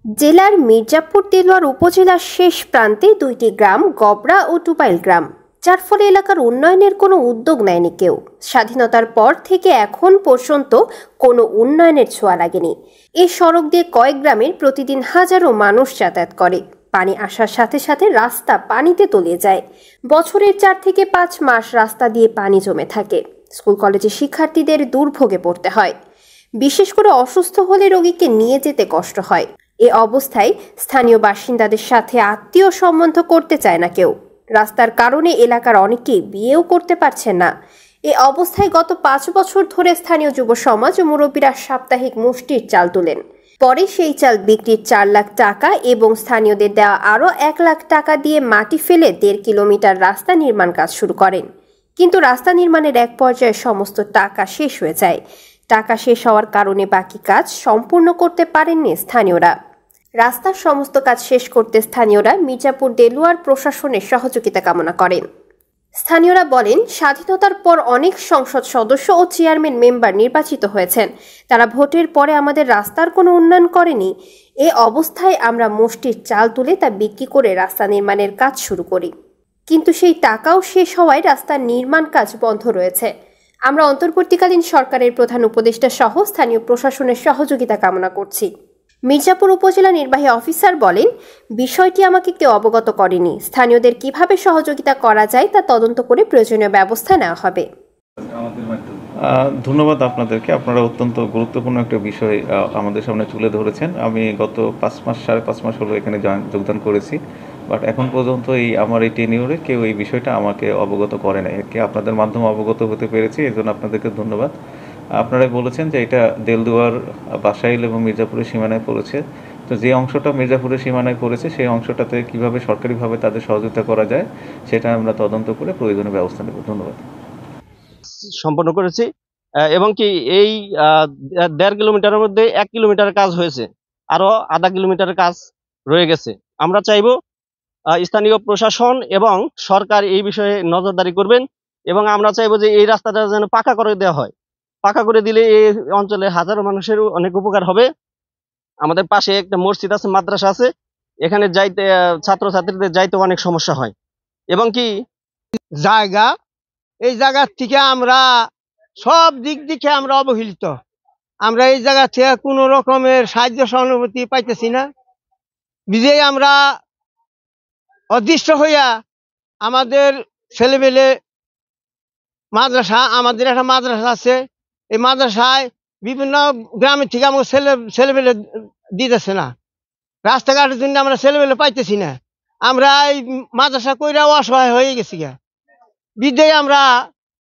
জেলার মির্জাপুর দেলোয়ার উপজেলার শেষ প্রান্তে দুইটি গ্রাম গবরা ও টুপাইল গ্রাম, যার ফলে এলাকার উন্নয়নের কোনো উদ্যোগ নেয়নি কেউ। স্বাধীনতার পর থেকে এখন পর্যন্ত কোনো উন্নয়নের ছোঁয়া লাগেনি। এই সড়ক দিয়ে কয়েক গ্রামের প্রতিদিন হাজারো মানুষ যাতায়াত করে। পানি আসার সাথে সাথে রাস্তা পানিতে তলিয়ে যায়। বছরের 4 থেকে 5 মাস রাস্তা দিয়ে পানি জমে থাকে। স্কুল কলেজের শিক্ষার্থীদের দুর্ভোগে পড়তে হয়। বিশেষ করে অসুস্থ হলে রোগীকে নিয়ে যেতে কষ্ট হয়। এ অবস্থায় স্থানীয় বাসিন্দাদের সাথে আত্মীয় সম্বন্ধ করতে চায় না কেউ। রাস্তার কারণে এলাকার অনেকেই বিয়েও করতে পারছেন না। এ অবস্থায় গত 5 বছর ধরে স্থানীয় যুব সমাজ ও মুরব্বীরা সাপ্তাহিক মুষ্টির চাল তোলেন। পরে সেই চাল বিক্রির 4 লাখ টাকা এবং স্থানীয়দের দেওয়া আরও 1 লাখ টাকা দিয়ে মাটি ফেলে 1.5 কিলোমিটার রাস্তা নির্মাণ কাজ শুরু করেন। কিন্তু রাস্তা নির্মাণের এক পর্যায়ে সমস্ত টাকা শেষ হয়ে যায়। টাকা শেষ হওয়ার কারণে বাকি কাজ সম্পূর্ণ করতে পারেননি স্থানীয়রা। রাস্তার সমস্ত কাজ শেষ করতে স্থানীয়রা মির্জাপুর দেলোয়ার প্রশাসনের সহযোগিতা কামনা করেন। স্থানীয়রা বলেন, স্বাধীনতার পর অনেক সংসদ সদস্য ও চেয়ারম্যান মেম্বার নির্বাচিত হয়েছেন। তারা ভোটের পরে আমাদের রাস্তার কোনো উন্নয়ন করেনি। এ অবস্থায় আমরা মুষ্টির চাল তুলে তা বিক্রি করে রাস্তা নির্মাণের কাজ শুরু করি। কিন্তু সেই টাকাও শেষ হওয়ায় রাস্তার নির্মাণ কাজ বন্ধ রয়েছে। আমরা অন্তর্বর্তীকালীন সরকারের প্রধান উপদেষ্টা সহ স্থানীয় প্রশাসনের সহযোগিতা কামনা করছি। মির্জাপুর উপজেলা নির্বাহী অফিসার বলেন, বিষয়টি আমাকে কেউ অবগত করেনি। স্থানীয়দের কিভাবে সহযোগিতা করা যায় তা তদন্ত করে প্রয়োজনীয় ব্যবস্থা নেওয়া হবে। ধন্যবাদ আপনাদেরকে। আপনারা অত্যন্ত গুরুত্বপূর্ণ একটা বিষয় আমাদের সামনে তুলে ধরেছেন। আমি গত 5.5 মাস হলো এখানে যোগদান করেছি, বাট এখন পর্যন্ত আমার এই টেনিউরে কেউ এই বিষয়টা আমাকে অবগত করে নাই। আপনাদের মাধ্যমে অবগত হতে পেরেছি, এর জন্য আপনাদেরকে ধন্যবাদ। আপনারাই বলেছেন যে এটা দেলদুয়ার, বাসাইল এবং মির্জাপুরের সীমানায় পড়েছে। তো যে অংশটা মির্জাপুরের সীমানায় পড়েছে সেই অংশটাতে কিভাবে সরকারিভাবে তাদের সহযোগিতা করা যায় সেটা আমরা তদন্ত করে প্রয়োজনীয় ব্যবস্থা নেব। ধন্যবাদ। সম্পন্ন করেছি এবং কি এই 1.5 কিলোমিটারের মধ্যে 1 কিলোমিটারের কাজ হয়েছে, আরো আধা কিলোমিটারের কাজ রয়ে গেছে। আমরা চাইবো স্থানীয় প্রশাসন এবং সরকার এই বিষয়ে নজরদারি করবেন এবং আমরা চাইবো যে এই রাস্তাটা যেন পাকা করে দেওয়া হয়। পাকা করে দিলে এই অঞ্চলে হাজারো মানুষের অনেক উপকার হবে। আমাদের পাশে একটা মসজিদ আছে, মাদ্রাসা আছে, এখানে যাইতে ছাত্রছাত্রীদের যাইতে অনেক সমস্যা হয় এবং কি জায়গা এই জায়গার থেকে আমরা সব দিক থেকে আমরা অবহেলিত। আমরা এই জায়গা থেকে কোনো রকমের সাহায্য সহানুভূতি পাইতেছি না। বিজয়ী আমরা অদৃষ্ট হইয়া আমাদের ছেলেমেলে মাদ্রাসা, আমাদের একটা মাদ্রাসা আছে, এই মাদ্রাসায় বিভিন্ন গ্রামের থেকে আমাকে ছেলেমেলে দিতেছে না। রাস্তাঘাটের জন্য আমরা ছেলেমেলে পাইতেছি না। আমরা এই মাদ্রাসা কইরা অসহায় হয়ে গেছি গা। বিদায় আমরা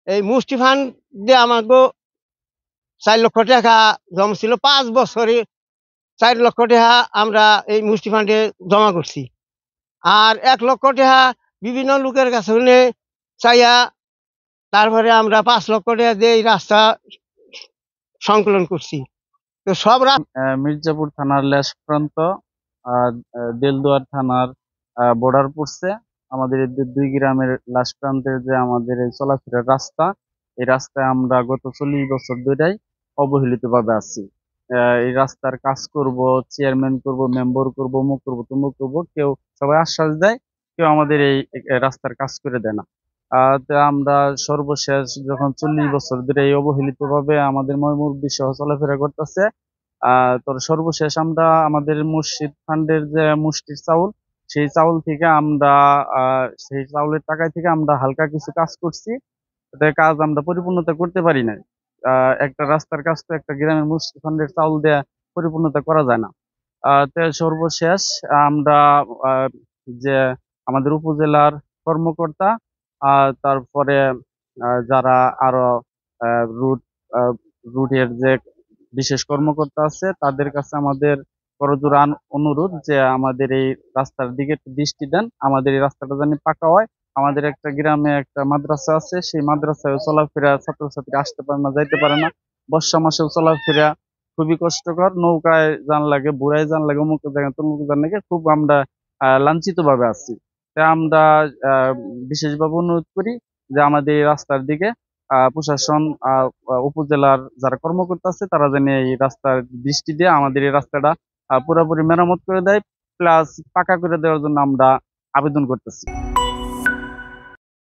এই মুষ্টি ফান্ড দিয়ে আমাকে 4 লক্ষ টাকা জমা ছিল, 5 বছরে 4 লক্ষ টাকা আমরা এই মুষ্টি ফান্ডে জমা করছি। আর 1 লক্ষ টাকা বিভিন্ন লোকের কাছে চাইয়া তারপরে আমরা 5 লক্ষ টাকা দিয়ে এই রাস্তা সংকলন করছি। তো সব মির্জাপুর থানার লেশ প্রান্ত, দেলদুয়ার থানার বর্ডার পড়ছে। আমাদের এই 2 গ্রামের লাশ প্রান্তের যে আমাদের এই চলাফেরার রাস্তা, এই রাস্তায় আমরা গত 40 বছর ধরেই অবহেলিত ভাবে আছি। এই রাস্তার কাজ করব, চেয়ারম্যান করব, মেম্বার করব, অমুক করব, তমুক করব, কেউ সবাই আশ্বাস দেয়, কেউ আমাদের এই রাস্তার কাজ করে দেয় না। তো আমরা সর্বশেষ যখন 40 বছর ধরে এই অবহেলিত ভাবে আমাদের মুরব্বি সহ চলাফেরা করতেছে, তো সর্বশেষ আমরা আমাদের মসজিদ ফান্ডের যে মুষ্টির চাউল, সেই চাউল থেকে আমরা সেই চাউলের টাকায় থেকে আমরা হালকা কিছু কাজ করছি। কাজ আমরা পরিপূর্ণতা করতে পারি না। একটা রাস্তার কাজ তো একটা গ্রামের মুষ্টি ফান্ডের চাউল দিয়ে পরিপূর্ণতা করা যায় না। তো সর্বশেষ আমরা যে আমাদের উপজেলার কর্মকর্তা, তারপরে যারা আরো রুটের যে বিশেষ কর্মকর্তা আছে, তাদের কাছে আমাদের করজোড়া অনুরোধ যে আমাদের এই রাস্তার দিকে একটু দৃষ্টি দেন, আমাদের এই রাস্তাটা যেন পাকা হয়। আমাদের একটা গ্রামে একটা মাদ্রাসা আছে, সেই মাদ্রাসায় চলাফেরা ছাত্রছাত্রী আসতে পারে না, যাইতে পারে না। বর্ষা মাসেও চলাফেরা খুবই কষ্টকর। নৌকায় যান লাগে, বুড়ায় যান লাগে, অমুক জায়গায় তমুক যান লাগে, খুব আমরা লাঞ্ছিত ভাবে আছি। তাই আমরা বিশেষভাবে অনুরোধ করি যে আমাদের এই রাস্তার দিকে প্রশাসন, উপজেলার যারা কর্মকর্তা আছে, তারা যেন এই রাস্তার দৃষ্টি দিয়ে আমাদের এই রাস্তাটা পুরোপুরি মেরামত করে দেয়, প্লাস পাকা করে দেওয়ার জন্য আমরা আবেদন করতেছি।